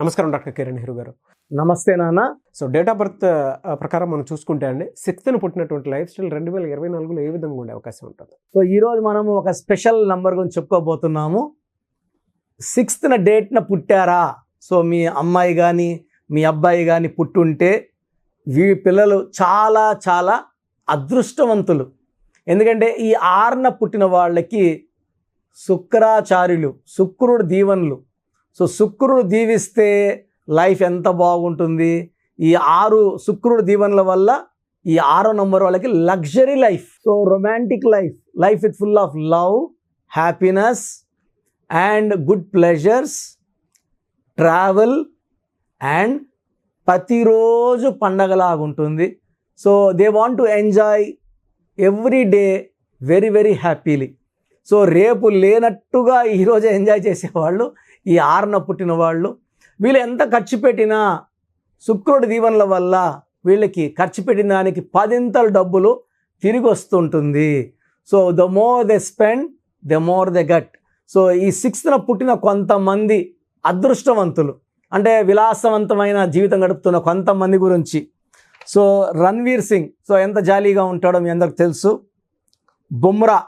నమస్కారం డాక్టర్ కిరణ్ నెహ్రూ గారు. నమస్తే నాన్న. సో డేట్ ఆఫ్ బర్త్ ప్రకారం మనం చూసుకుంటే అండి 6th పుట్టినటువంటి లైఫ్ స్టైల్ 2024లో ఏ విధంగా ఉండే అవకాశం ఉంటుంది? సో ఈరోజు మనము ఒక స్పెషల్ నంబర్ గురించి చెప్పుకోబోతున్నాము. 6th డేట్న పుట్టారా, సో మీ అమ్మాయి కానీ మీ అబ్బాయి కానీ పుట్టుంటే పిల్లలు చాలా చాలా అదృష్టవంతులు. ఎందుకంటే ఈ 6న పుట్టిన వాళ్ళకి శుక్రాచార్యులు, శుక్రుడు దీవెనలు. సో శుక్రుడు దీవిస్తే లైఫ్ ఎంత బాగుంటుంది. ఈ 6 శుక్రుడు దీవెనల వల్ల ఈ 6వ నంబర్ వాళ్ళకి luxury life, so romantic life, life with full of love, happiness and good pleasures, travel and ప్రతిరోజు పండగలాగుంటుంది. So they want to enjoy every day very very happily. సో రేపు లేనట్టుగా ఈరోజు ఎంజాయ్ చేసేవాళ్ళు ఈ 6న పుట్టిన వాళ్ళు. వీళ్ళు ఎంత ఖర్చు పెట్టినా శుక్రుడి దీవెనల వల్ల వీళ్ళకి ఖర్చు పెట్టిన దానికి 10 డబ్బులు తిరిగి వస్తుంటుంది. So the more they spend the more they gut. So ఈ 6న పుట్టిన కొంతమంది అదృష్టవంతులు, అంటే విలాసవంతమైన జీవితం గడుపుతున్న కొంతమంది గురించి. సో రణ్వీర్ సింగ్, సో ఎంత జాలీగా ఉంటాడో మీ అందరికి తెలుసు. బుమ్రా,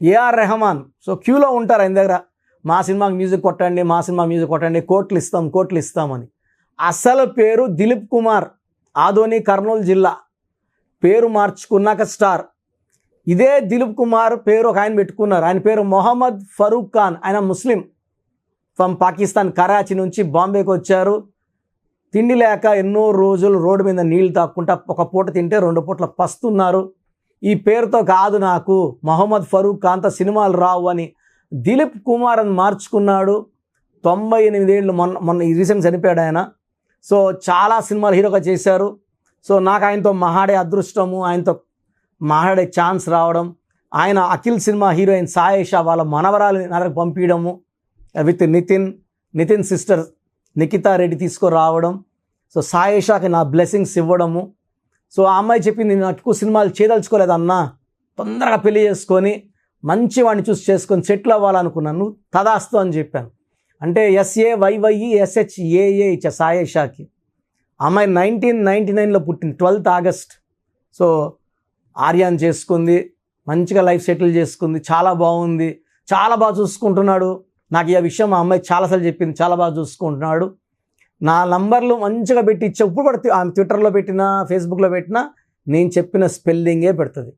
ఏఆర్ రెహమాన్, సో క్యూలో ఉంటారు ఆయన దగ్గర, మా సినిమాకి మ్యూజిక్ కొట్టండి, మా సినిమా మ్యూజిక్ కొట్టండి, కోట్లు ఇస్తామని. అసలు పేరు దిలీప్ కుమార్, ఆదోని కర్నూలు జిల్లా. పేరు మార్చుకున్నాక స్టార్. ఇదే దిలీప్ కుమార్ పేరు ఒక ఆయన పెట్టుకున్నారు. ఆయన పేరు మొహమ్మద్ ఫరూక్ ఖాన్. ఆయన ముస్లిం, ఫ్రమ్ పాకిస్తాన్, కరాచీ నుంచి బాంబేకి వచ్చారు. తిండి లేక ఎన్నో రోజులు రోడ్డు మీద నీళ్లు తాక్కుంటా ఒక పూట తింటే 2 పూటల పస్తున్నారు. ఈ పేరుతో కాదు నాకు మొహమ్మద్ ఫరూక్ ఖాన్తో సినిమాలు రావు అని దిలీప్ కుమార్ అని మార్చుకున్నాడు. 98 ఏళ్ళు, మొన్న రీసెంట్ చనిపోయాడు ఆయన. సో చాలా సినిమాలు హీరోగా చేశారు. సో నాకు ఆయనతో మహాడే అదృష్టము, ఆయనతో మహాడే ఛాన్స్ రావడం, ఆయన అఖిల్ సినిమా హీరోయిన్ సాయేషా వాళ్ళ మనవరాలని నాకు పంపించడము, విత్ నితిన్ సిస్టర్ నిఖితా రెడ్డి తీసుకురావడం. సో సాయేషాకి నా బ్లెస్సింగ్స్ ఇవ్వడము. సో ఆ అమ్మాయి చెప్పింది, నాకు ఎక్కువ సినిమాలు చేయదలుచుకోలేదన్నా, తొందరగా పెళ్లి చేసుకొని మంచి వాడిని చూసి చేసుకొని సెటిల్ అవ్వాలనుకున్నాను, తదాస్తు అని చెప్పాను. అంటే SAYYESHAA ఇచ్చా సాయేషాకి. అమ్మాయి 1999లో పుట్టింది, 12th ఆగస్ట్. సో ఆర్యాన్ చేసుకుంది, మంచిగా లైఫ్ సెటిల్ చేసుకుంది, చాలా బాగుంది, చాలా బాగా చూసుకుంటున్నాడు. నాకు ఈ విషయం మా అమ్మాయి చాలాసార్లు చెప్పింది, చాలా బాగా చూసుకుంటున్నాడు. నా నంబర్లు మంచిగా పెట్టి ఇచ్చా. ఇప్పుడు కూడా ఆమె ట్విట్టర్లో పెట్టినా ఫేస్బుక్లో పెట్టినా నేను చెప్పిన స్పెల్లింగే పెడుతుంది.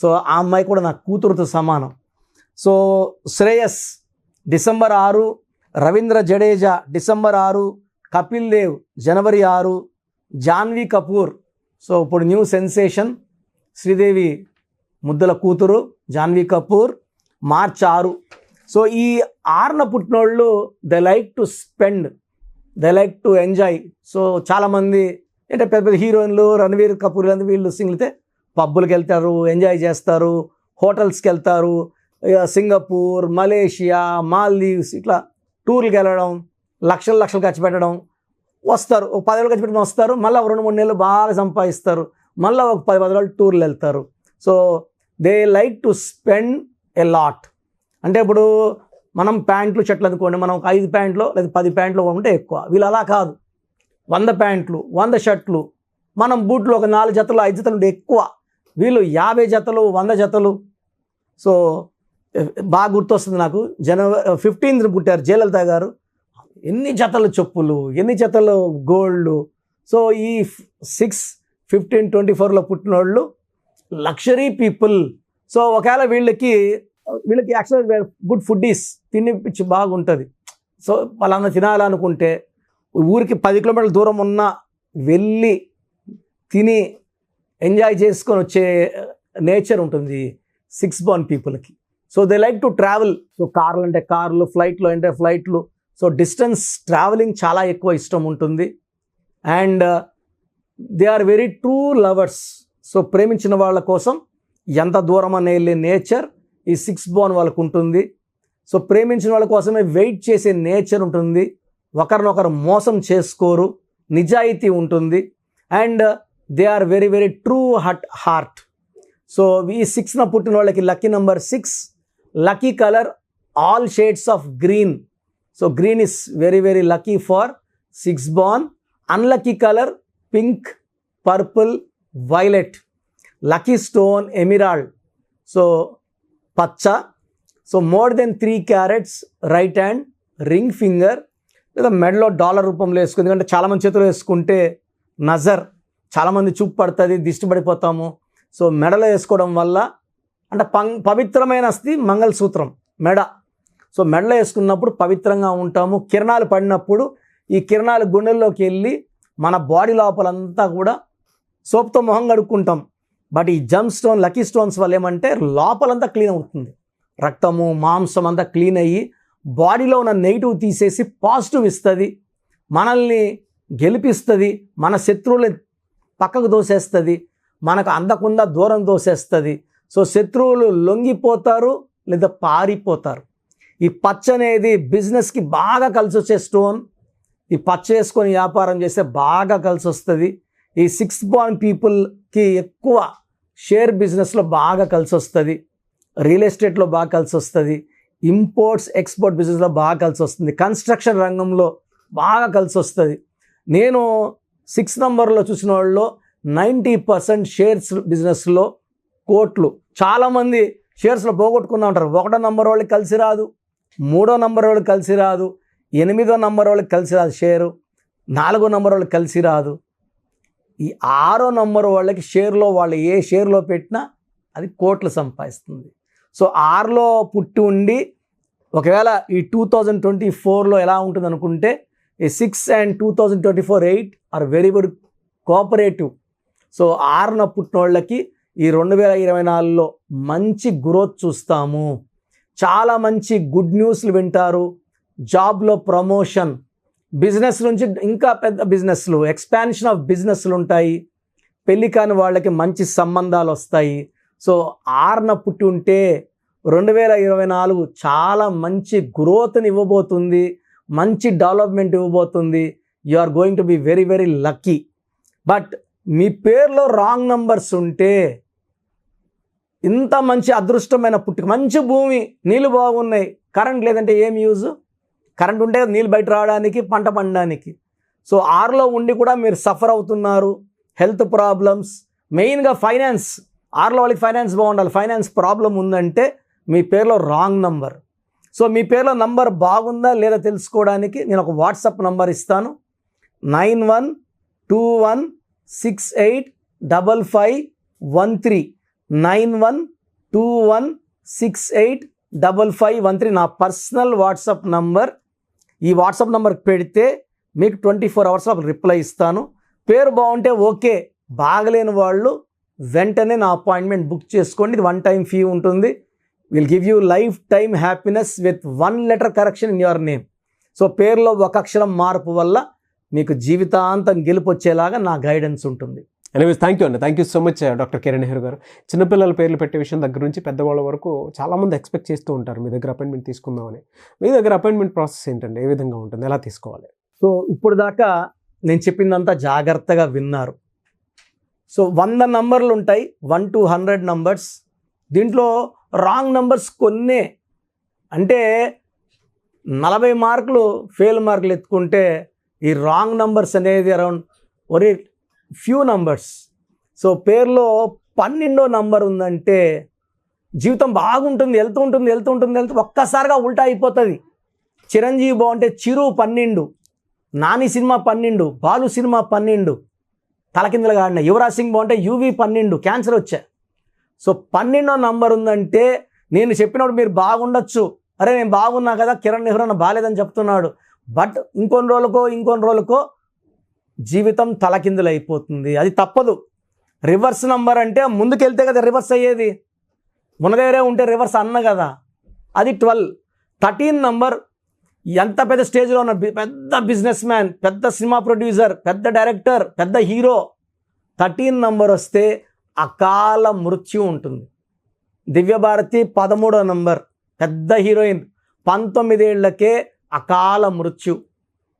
సో ఆ అమ్మాయి కూడా నా కూతురుతో సమానం. So Shreyas December 6, Ravindra Jadeja December 6, Kapil Dev January 6, Janhvi Kapoor, so ఇప్పుడు న్యూ సెన్సేషన్ శ్రీదేవి ముద్దల కూతురు జాన్వీ కపూర్ March 6. సో ఈ 6న పుట్టినోళ్ళు they like to spend, they like to enjoy. So చాలామంది అంటే పెద్ద పెద్ద హీరోయిన్లు, రణవీర్ కపూర్ లాంటి వీళ్ళు సింగిల్తే పబ్బులకు వెళ్తారు, ఎంజాయ్ చేస్తారు, హోటల్స్కి వెళ్తారు, సింగపూర్, మలేషియా, మాల్దీవ్స్ ఇట్లా టూర్కి వెళ్ళడం, లక్షలు ఖర్చు పెట్టడం, వస్తారు, ఒక 10 ఏళ్ళు ఖర్చు పెట్టడం వస్తారు, మళ్ళీ 2-3 నెలలు బాగా సంపాదిస్తారు, మళ్ళీ ఒక 10 రోజులు టూర్లు వెళ్తారు. So they like to spend a lot. అంటే ఇప్పుడు మనం ప్యాంట్లు షర్ట్లు అనుకోండి, మనం ఒక 5 ప్యాంట్లు లేదా 10 ప్యాంట్లు ఉంటే ఎక్కువ. వీళ్ళు అలా కాదు, 100 ప్యాంట్లు 100 షర్ట్లు, మనం బూట్లు ఒక 4 జతలు 5 జతలు ఉంటే ఎక్కువ. వీళ్ళు 50 జతలు 100 జతలు. సో బాగా గుర్తొస్తుంది నాకు, January 15th పుట్టారు జయలలిత గారు. ఎన్ని జతలు చెప్పులు, ఎన్ని జతలు గోల్డ్. సో ఈ 6, 15, 24లో పుట్టిన వాళ్ళు లగ్జరీ పీపుల్. సో ఒకవేళ వీళ్ళకి యాక్చువల్గా గుడ్ ఫుడ్డీస్, తినిపించి బాగుంటుంది. సో వాళ్ళన్న తినాలనుకుంటే ఊరికి 10 కిలోమీటర్ల దూరం ఉన్న వెళ్ళి తిని ఎంజాయ్ చేసుకొని వచ్చే నేచర్ ఉంటుంది 6 born పీపుల్కి. So they like to travel. So కార్లు అంటే కార్లు, ఫ్లైట్లు అంటే ఫ్లైట్లు. సో డిస్టెన్స్ ట్రావెలింగ్ చాలా ఎక్కువ ఇష్టం ఉంటుంది. And they are very true lovers. So ప్రేమించిన వాళ్ళ కోసం ఎంత దూరం అనే వెళ్ళే నేచర్ ఈ 6 born వాళ్ళకు ఉంటుంది. సో ప్రేమించిన వాళ్ళ కోసమే వెయిట్ చేసే నేచర్ ఉంటుంది. ఒకరినొకరు మోసం చేసుకోరు, నిజాయితీ ఉంటుంది. And they are very very true heart. So ఈ 6న పుట్టిన వాళ్ళకి lucky number 6, lucky colour all shades of green. So green is very very lucky for six born, unlucky colour pink, purple, violet, lucky stone emerald, so పచ్చ, so more than 3 carats right hand, ring finger, లేదా మెడలో dollar రూపంలో వేసుకుంది. ఎందుకంటే చాలామంది చేతులు వేసుకుంటే నజర్, చాలామంది చూపు పడుతుంది, దిష్టి పడిపోతాము. సో మెడలో వేసుకోవడం వల్ల అంటే పవిత్రమైన అస్థి మంగళసూత్రం మెడ. సో మెడలో వేసుకున్నప్పుడు పవిత్రంగా ఉంటాము. కిరణాలు పడినప్పుడు ఈ కిరణాలు గుండెల్లోకి వెళ్ళి మన బాడీ లోపలంతా కూడా సోప్తో మొహం కడుక్కుంటాం. బట్ ఈ జమ్ స్టోన్, లక్కీ స్టోన్స్ వల్ల ఏమంటే లోపలంతా క్లీన్ అవుతుంది. రక్తము, మాంసం అంతా క్లీన్ అయ్యి బాడీలో ఉన్న నెగిటివ్ తీసేసి పాజిటివ్ ఇస్తుంది, మనల్ని గెలిపిస్తుంది, మన శత్రువుల్ని పక్కకు దోసేస్తుంది, మనకు అందకుండా దూరం దోసేస్తుంది. సో శత్రువులు లొంగిపోతారు లేదా పారిపోతారు. ఈ పచ్చ అనేది బిజినెస్కి బాగా కలిసి వచ్చే స్టోన్. ఈ పచ్చ వేసుకొని వ్యాపారం చేస్తే బాగా కలిసి వస్తుంది. ఈ 6 బాన్ పీపుల్కి ఎక్కువ షేర్ బిజినెస్లో బాగా కలిసి వస్తుంది, రియల్ ఎస్టేట్లో బాగా కలిసి వస్తుంది, ఇంపోర్ట్స్ ఎక్స్పోర్ట్ బిజినెస్లో బాగా కలిసి వస్తుంది, కన్స్ట్రక్షన్ రంగంలో బాగా కలిసి వస్తుంది. నేను 6 నంబర్లో చూసిన వాళ్ళలో 90% షేర్స్ బిజినెస్లో కోట్లు. చాలామంది షేర్స్లో పోగొట్టుకున్నా ఉంటారు. 1వ నంబర్ వాళ్ళకి కలిసి రాదు, 3వ నంబర్ వాళ్ళకి కలిసి రాదు, 8వ నంబర్ వాళ్ళకి కలిసి రాదు షేరు, 4వ నంబర్ వాళ్ళకి కలిసి రాదు. ఈ 6వ నంబర్ వాళ్ళకి షేర్లో వాళ్ళు ఏ షేర్లో పెట్టినా అది కోట్లు సంపాదిస్తుంది. సో 6లో పుట్టి ఉండి ఒకవేళ ఈ 2024లో ఎలా ఉంటుంది అనుకుంటే ఈ 6 and 2024 8 are very very cooperative. So 6న పుట్టిన వాళ్ళకి ఈ 2024లో మంచి గ్రోత్ చూస్తాము. చాలా మంచి గుడ్ న్యూస్లు వింటారు. జాబ్లో ప్రమోషన్, బిజినెస్ నుంచి ఇంకా పెద్ద బిజినెస్లు, ఎక్స్పాన్షన్ ఆఫ్ బిజినెస్లు ఉంటాయి. పెళ్లి కాని వాళ్ళకి మంచి సంబంధాలు వస్తాయి. సో 6న పుట్టి ఉంటే 2024 చాలా మంచి గ్రోత్ని ఇవ్వబోతుంది, మంచి డెవలప్మెంట్ ఇవ్వబోతుంది. You are going to be very very lucky. But మీ పేరులో రాంగ్ నంబర్స్ ఉంటే ఇంత మంచి అదృష్టమైన పుట్టుక, మంచి భూమి, నీళ్ళు బాగున్నాయి, కరెంట్ లేదంటే ఏం యూజ్? కరెంట్ ఉంటే నీళ్ళు బయట రావడానికి, పంట పండడానికి. సో 6లో ఉండి కూడా మీరు సఫర్ అవుతున్నారు. హెల్త్ ప్రాబ్లమ్స్, మెయిన్గా ఫైనాన్స్. 6లో వాళ్ళకి ఫైనాన్స్ బాగుండాలి. ఫైనాన్స్ ప్రాబ్లం ఉందంటే మీ పేరులో రాంగ్ నంబర్. సో మీ పేరులో నంబర్ బాగుందా లేదా తెలుసుకోవడానికి నేను ఒక వాట్సాప్ నంబర్ ఇస్తాను. 9121685513 9121685513 నా పర్సనల్ వాట్సాప్ నంబర్. ఈ వాట్సాప్ నంబర్కి పెడితే మీకు 24 అవర్స్లో రిప్లై ఇస్తాను. పేరు బాగుంటే ఓకే, బాగలేని వాళ్ళు వెంటనే నా అపాయింట్మెంట్ బుక్ చేసుకోండి. ఇది 1 time ఫీ ఉంటుంది. Will give you life time happiness with 1 letter correction in your name. So పేరులో ఒక అక్షరం మార్పు వల్ల మీకు జీవితాంతం గెలుపు వచ్చేలాగా నా గైడెన్స్ ఉంటుంది. ఎనీవేస్ థ్యాంక్ యూ అండి. Thank you so much doctor Kiran Nehru గారు. చిన్నపిల్లల పేర్లు పెట్టే విషయం దగ్గర నుంచి పెద్దవాళ్ళ వరకు చాలామంది ఎక్స్పెక్ట్ చేస్తూ ఉంటారు మీ దగ్గర అపాయింట్మెంట్ తీసుకుందామని. మీ దగ్గర అపాయింట్మెంట్ ప్రాసెస్ ఏంటండి? ఏ విధంగా ఉంటుంది? ఎలా తీసుకోవాలి? సో ఇప్పుడు దాకా నేను చెప్పిందంతా జాగ్రత్తగా విన్నారు. సో 100 నంబర్లు ఉంటాయి, 1 to 100 నంబర్స్. దీంట్లో రాంగ్ నంబర్స్ కొన్నే, అంటే 40 మార్కులు ఫెయిల్ మార్కులు ఎత్తుకుంటే ఈ రాంగ్ నంబర్స్ అనేది అరౌండ్ ఒరే ఫ్యూ నంబర్స్. సో పేరులో 12వ నంబర్ ఉందంటే జీవితం బాగుంటుంది, వెళ్తూ ఒక్కసారిగా ఉల్టా అయిపోతుంది. చిరంజీవి బాగుంటే చిరు 12, నాని సినిమా 12, బాలు సినిమా 12, తలకిందులుగా ఆడిన. యువరాజ్ సింగ్ బాగుంటే యువి 12, క్యాన్సర్ వచ్చా. సో 12వ నంబర్ ఉందంటే నేను చెప్పినప్పుడు మీరు బాగుండొచ్చు, అరే నేను బాగున్నా కదా, కిరణ్ నెహ్రూ అన్న బాగాలేదని చెప్తున్నాడు. బట్ ఇంకొన్ని రోజులకో జీవితం తలకిందులు అయిపోతుంది. అది తప్పదు. రివర్స్ నంబర్ అంటే ముందుకెళ్తే కదా రివర్స్ అయ్యేది, మునదేరే ఉంటే రివర్స్ అన్న కదా. అది 12. 13 నంబర్ ఎంత పెద్ద స్టేజ్లో ఉన్న పెద్ద బిజినెస్ మ్యాన్, పెద్ద సినిమా ప్రొడ్యూసర్, పెద్ద డైరెక్టర్, పెద్ద హీరో, 13 నంబర్ వస్తే అకాల మృత్యు ఉంటుంది. దివ్యభారతి 13వ నంబర్, పెద్ద హీరోయిన్, 19 ఏళ్లకే అకాల మృత్యు.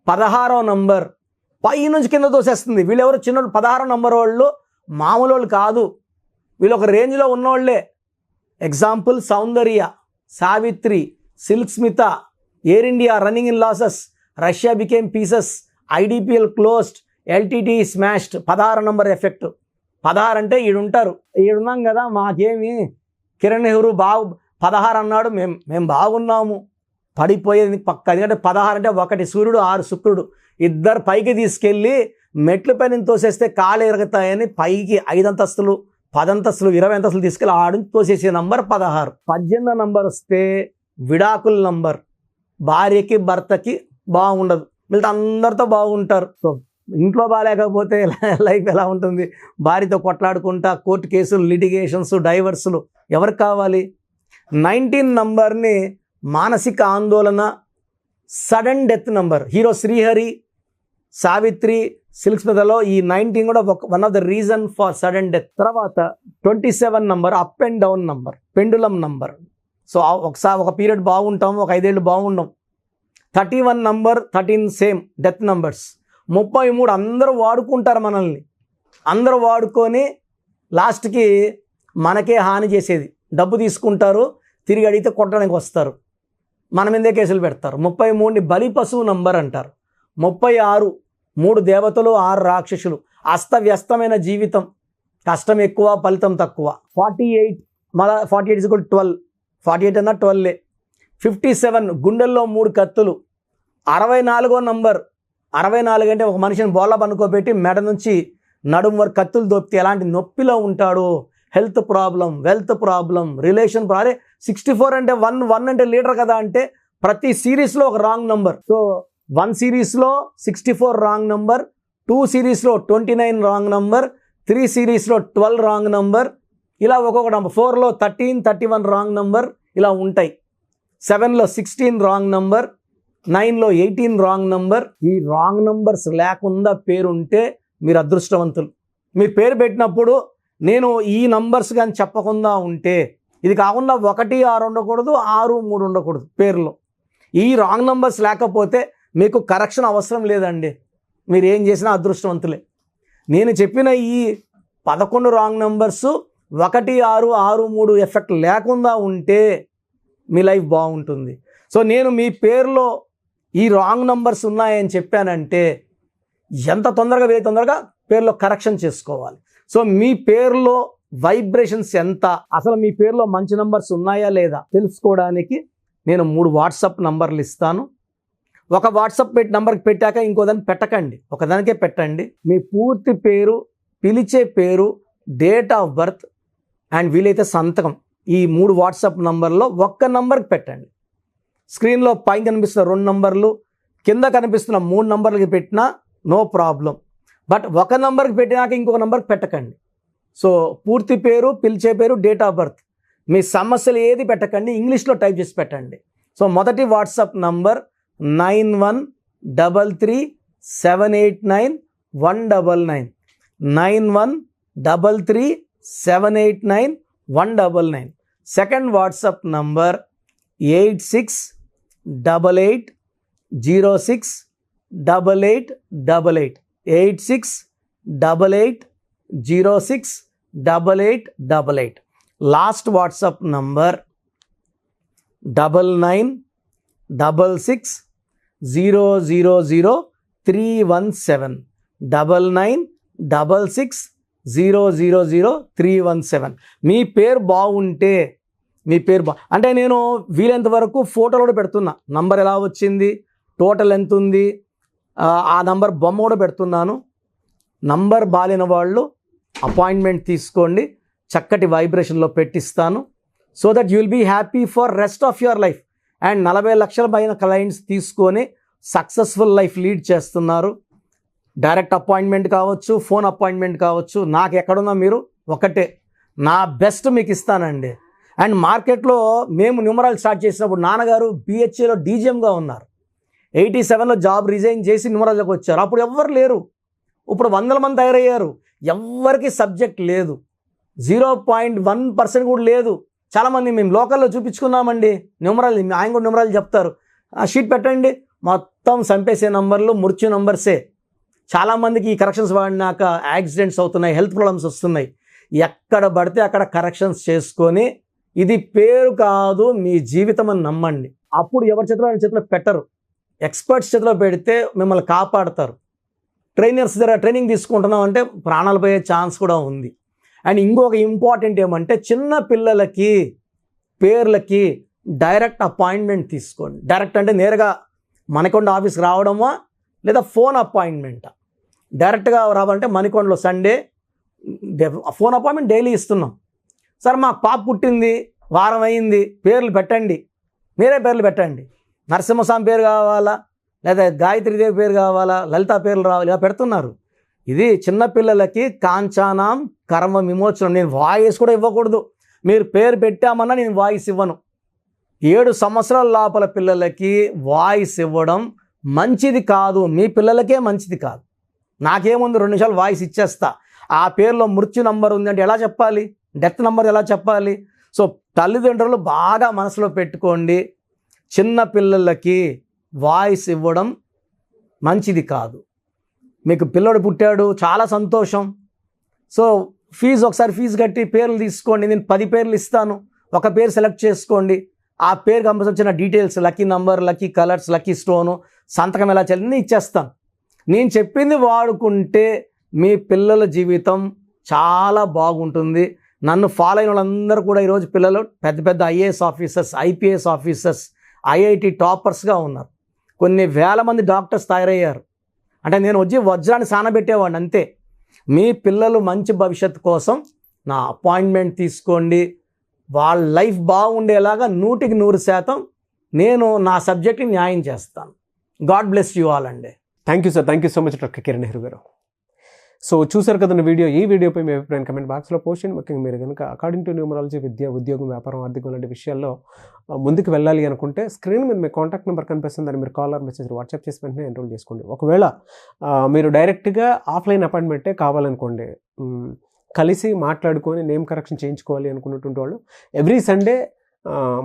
16వ నంబర్ పై నుంచి కింద తోసేస్తుంది. వీళ్ళెవరు చిన్నోళ్ళు, 16వ నంబర్ వాళ్ళు మామూలు వాళ్ళు కాదు, వీళ్ళు ఒక రేంజ్లో ఉన్నోళ్ళే. Example Soundarya, Savitri, Silk Smitha, Air India running in losses, Russia became pieces, IDPL closed, LTT smashed. 16 number effect. 16 అంటే ఈడుంటారు, ఈడున్నాం కదా, మాకేమి కిరణ్ నెహ్రూ 16 అన్నాడు, మేము బాగున్నాము, పడిపోయేది పక్క. ఎందుకంటే 16 అంటే 1 సూర్యుడు 6 శుక్రుడు, ఇద్దరు పైకి తీసుకెళ్ళి మెట్ల పైన తోసేస్తే కాళ్ళు ఎరుగుతాయని పైకి 5 అంతస్తులు 10 అంతస్తులు 20 అంతస్తులు తీసుకెళ్ళి ఆడిని తోసేసే నంబర్ 16. 18 నంబర్ వస్తే విడాకుల నంబర్. భార్యకి భర్తకి బాగుండదు, వీళ్ళతో అందరితో బాగుంటారు. సో ఇంట్లో బాగాలేకపోతే లైఫ్ ఎలా ఉంటుంది? భార్యతో కొట్లాడుకుంటా, కోర్టు కేసులు, లిటిగేషన్స్, డైవర్సులు. ఎవరికి కావాలి? 19 నంబర్ని మానసిక ఆందోళన, sudden death number. Hero Srihari, Savitri, Silk స్మితలో ఈ 19 కూడా one of the reason for sudden death. తర్వాత 27 number up and down number, pendulum number. So ఒకసారి ఒక పీరియడ్ బాగుంటాం, ఒక 5 ఏళ్ళు బాగుండం. 31 నంబర్ 13 సేమ్ డెత్ నంబర్స్. 33 అందరూ వాడుకుంటారు మనల్ని, అందరూ వాడుకొని లాస్ట్కి మనకే హాని చేసేది. డబ్బు తీసుకుంటారు, తిరిగి అడిగితే కొట్టడానికి వస్తారు, మన మీదే కేసులు పెడతారు. 33ని బలి పశువు నంబర్ అంటారు. 36 3 దేవతలు 6 రాక్షసులు. అస్తవ్యస్తమైన జీవితం, కష్టం ఎక్కువ ఫలితం తక్కువ. 48 12, 48 అన్నా 12. 57 గుండెల్లో 3 కత్తులు. 64 నంబర్, 64 అంటే ఒక మనిషిని బోళ్ళ పనుకోబెట్టి మెడ నుంచి నడుము వరకు కత్తులు దొప్పితే ఎలాంటి నొప్పిలో ఉంటాడో, health problem, wealth problem, relation problem. 64 అంటే 1 అంటే లీడర్ కదా, అంటే ప్రతి సిరీస్లో ఒక రాంగ్ నంబర్. సో 1 సిరీస్లో 64 రాంగ్ నంబర్, 2 సిరీస్లో 29 రాంగ్ నంబర్, 3 సిరీస్లో 12 రాంగ్ నంబర్, ఇలా ఒక్కొక్క నంబర్. 4లో 13, 31 రాంగ్ నంబర్ ఇలా ఉంటాయి. 7లో 16 రాంగ్ నంబర్, 9లో 18 రాంగ్ నంబర్. ఈ రాంగ్ నంబర్స్ లేకుండా పేరుంటే మీరు అదృష్టవంతులు. మీరు పేరు పెట్టినప్పుడు నేను ఈ నంబర్స్ కానీ చెప్పకుండా ఉంటే, ఇది కాకుండా 1, 6 ఉండకూడదు, 6, 3 ఉండకూడదు పేరులో. ఈ రాంగ్ నంబర్స్ లేకపోతే మీకు కరెక్షన్ అవసరం లేదండి, మీరు ఏం చేసినా అదృష్టవంతులే. నేను చెప్పిన ఈ 11 రాంగ్ నంబర్స్ 1, 6, 6, 3 ఎఫెక్ట్ లేకుండా ఉంటే మీ లైఫ్ బాగుంటుంది. సో నేను మీ పేరులో ఈ రాంగ్ నంబర్స్ ఉన్నాయని చెప్పానంటే ఎంత తొందరగా పేరులో కరెక్షన్ చేసుకోవాలి. సో మీ పేరులో వైబ్రేషన్స్ ఎంత, అసలు మీ పేరులో మంచి నంబర్స్ ఉన్నాయా లేదా తెలుసుకోవడానికి నేను 3 వాట్సాప్ నంబర్లు ఇస్తాను. ఒక వాట్సాప్ నంబర్కి పెట్టాక ఇంకో దాన్ని పెట్టకండి, ఒకదానికే పెట్టండి. మీ పూర్తి పేరు, పిలిచే పేరు, డేట్ ఆఫ్ బర్త్ అండ్ వీలైతే సంతకం, ఈ 3 వాట్సాప్ నంబర్లో ఒక్క నంబర్కి పెట్టండి. స్క్రీన్లో పైన కనిపిస్తున్న 2 నంబర్లు, కింద కనిపిస్తున్న 3 నంబర్లకి పెట్టినా నో ప్రాబ్లం. బట్ ఒక నంబర్కి పెట్టినాక ఇంకొక నంబర్కి పెట్టకండి. సో పూర్తి పేరు, పిలిచే పేరు, డేట్ ఆఫ్ బర్త్, మీ సమస్యలు ఏది పెట్టకండి, ఇంగ్లీష్లో టైప్ చేసి పెట్టండి. సో మొదటి WhatsApp number 9133789199, 9133789199. Second WhatsApp number 8688068888, 8688068888. Last WhatsApp number 9966000317, 9966000317. మీ పేరు బాగుంటే, మీ పేరు అంటే నేను వీలైనంత వరకు ఫోటోలు కూడా పెడుతున్నా, నంబర్ ఎలా వచ్చింది, టోటల్ ఎంత ఉంది, ఆ నంబర్ బొమ్మ కూడా పెడుతున్నాను. నంబర్ బాలేని వాళ్ళు అపాయింట్మెంట్ తీసుకోండి, చక్కటి వైబ్రేషన్లో పెట్టిస్తాను. So that you will be happy for rest of your life. And 40 లక్షల పైన క్లయింట్స్ తీసుకొని సక్సెస్ఫుల్ లైఫ్ లీడ్ చేస్తున్నారు. డైరెక్ట్ అపాయింట్మెంట్ కావచ్చు, ఫోన్ అపాయింట్మెంట్ కావచ్చు, నాకు ఎక్కడున్నా మీరు ఒకటే, నా బెస్ట్ మీకు ఇస్తానండి. అండ్ మార్కెట్లో మేము న్యూమరాల్ స్టార్ట్ చేసినప్పుడు నాన్నగారు BHAలో DGMగా ఉన్నారు. 87లో జాబ్ రిజైన్ చేసి న్యూమరాల్లోకి వచ్చారు. అప్పుడు ఎవ్వరు లేరు, ఇప్పుడు 100 మంది తయారయ్యారు. ఎవ్వరికి సబ్జెక్ట్ లేదు, 0.1% కూడా లేదు. చాలామంది మేము లోకల్లో చూపించుకున్నామండి న్యూమరాల్, ఆయన కూడా న్యూమరాల్ చెప్తారు, ఆ షీట్ పెట్టండి, మొత్తం చంపేసే నంబర్లు, మృత్యు నంబర్సే. చాలామందికి ఈ కరెక్షన్స్ వాడినాక యాక్సిడెంట్స్ అవుతున్నాయి, హెల్త్ ప్రాబ్లమ్స్ వస్తున్నాయి. ఎక్కడ పడితే అక్కడ కరెక్షన్స్ చేసుకొని, ఇది పేరు కాదు మీ జీవితం అని నమ్మండి. అప్పుడు ఎవరి చేతిలో ఆయన చేతిలో పెట్టరు. ఎక్స్పర్ట్స్ చేతిలో పెడితే మిమ్మల్ని కాపాడతారు. ట్రైనర్స్ దగ్గర ట్రైనింగ్ తీసుకుంటున్నాం అంటే ప్రాణాలు పోయే ఛాన్స్ కూడా ఉంది. అండ్ ఇంకొక ఇంపార్టెంట్ ఏమంటే చిన్న పిల్లలకి పేర్లకి డైరెక్ట్ అపాయింట్మెంట్ తీసుకోండి. డైరెక్ట్ అంటే నేరుగా మణికొండ ఆఫీస్కి రావడమా లేదా ఫోన్ అపాయింట్మెంటా? డైరెక్ట్గా రావాలంటే మణికొండలో సండే ఫోన్ అపాయింట్మెంట్ డైలీ ఇస్తున్నాం. సార్ మా పాప పుట్టింది, వారం అయింది, పేర్లు పెట్టండి, మీరే పేర్లు పెట్టండి. నరసింహస్వామి పేరు కావాలా, లేదా గాయత్రీదేవి పేరు కావాలా, లలిత పేర్లు రావాలి, ఇలా పెడుతున్నారు. ఇది చిన్నపిల్లలకి కాంచానాం కర్మ విమోచనం. నేను వాయిస్ కూడా ఇవ్వకూడదు. మీరు పేరు పెట్టామన్నా నేను వాయిస్ ఇవ్వను. 7 సంవత్సరాల లోపల పిల్లలకి వాయిస్ ఇవ్వడం మంచిది కాదు. మీ పిల్లలకే మంచిది కాదు. నాకేముంది 2 నిమిషాలు వాయిస్ ఇచ్చేస్తా. ఆ పేరులో మృత్యు నంబర్ ఉంది అంటే ఎలా చెప్పాలి? డెత్ నంబర్ ఎలా చెప్పాలి? సో తల్లిదండ్రులు బాగా మనసులో పెట్టుకోండి, చిన్న పిల్లలకి వాయిస్ ఇవ్వడం మంచిది కాదు. మీకు పిల్లడు పుట్టాడు, చాలా సంతోషం. సో ఒకసారి ఫీజు కట్టి పేర్లు తీసుకోండి. నేను 10 పేర్లు ఇస్తాను, ఒక పేరు సెలెక్ట్ చేసుకోండి. ఆ పేరు సంబంధించిన details, lucky number, lucky colours, lucky stone, సంతకం ఎలా చేయాలి ఇచ్చేస్తాను. నేను చెప్పింది వాడుకుంటే మీ పిల్లల జీవితం చాలా బాగుంటుంది. నన్ను ఫాలో అయిన వాళ్ళందరూ కూడా ఈరోజు పిల్లలు పెద్ద పెద్ద IAS officers, IPS officers, IIT టాపర్స్గా ఉన్నారు. కొన్ని వేల మంది డాక్టర్స్ తయారయ్యారు. అంటే నేను వచ్చి వజ్రాన్ని సానబెట్టేవాడిని అంతే. మీ పిల్లలు మంచి భవిష్యత్తు కోసం నా అపాయింట్మెంట్ తీసుకోండి. వాళ్ళ లైఫ్ బాగుండేలాగా 100% నేను నా సబ్జెక్ట్ని న్యాయం చేస్తాను. గాడ్ బ్లెస్ యూ ఆల్ అండి. Thank you sir. Thank you so much doctor Kiran Nehru గారు. సో చూసారు కదండి వీడియో. ఈ వీడియోపై మీ అభిప్రాయం కమెంట్ బాక్స్లో పోస్ట్ చేయండి. ముఖ్యంగా మీరు కనుక అకార్డింగ్ టు న్యూమరాలజీ విద్య, ఉద్యోగం, వ్యాపారం, ఆర్థికం లాంటి విషయాల్లో ముందుకు వెళ్ళాలి అనుకుంటే స్క్రీన్ మీద మీ కాంటాక్ట్ నెంబర్ కనిపిస్తుంది. దాన్ని మీరు కాల్ ఆర్ మెసేజ్ వాట్సాప్ చేసి వెంటనే ఎన్రోల్ చేసుకోండి. ఒకవేళ మీరు డైరెక్ట్గా ఆఫ్లైన్ అపాయింట్మెంటే కావాలనుకోండి, కలిసి మాట్లాడుకొని నేమ్ కరెక్షన్ చేయించుకోవాలి అనుకున్నటువంటి వాళ్ళు ఎవ్రీ సండే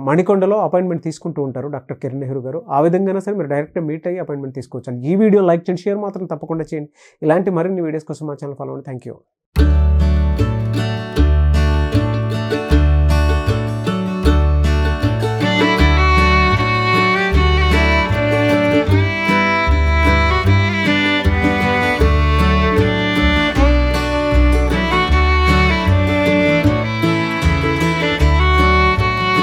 మణికొండలో అపాయింట్మెంట్ తీసుకుంటూ ఉంటారు డాక్టర్ కిరణ్ నెహ్రూ గారు. ఆ విధంగా సరే మీరు డైరెక్ట్గా మీట్ అయ్యి అపాయింట్మెంట్ తీసుకోవచ్చు. ఈ వీడియో లైక్ చేయండి, షేర్ మాత్రం తప్పకుండా చేయండి. ఇలాంటి మరిన్ని వీడియోస్ కోసం మా ఛానల్ ఫాలో అవ్వండి. Thank you.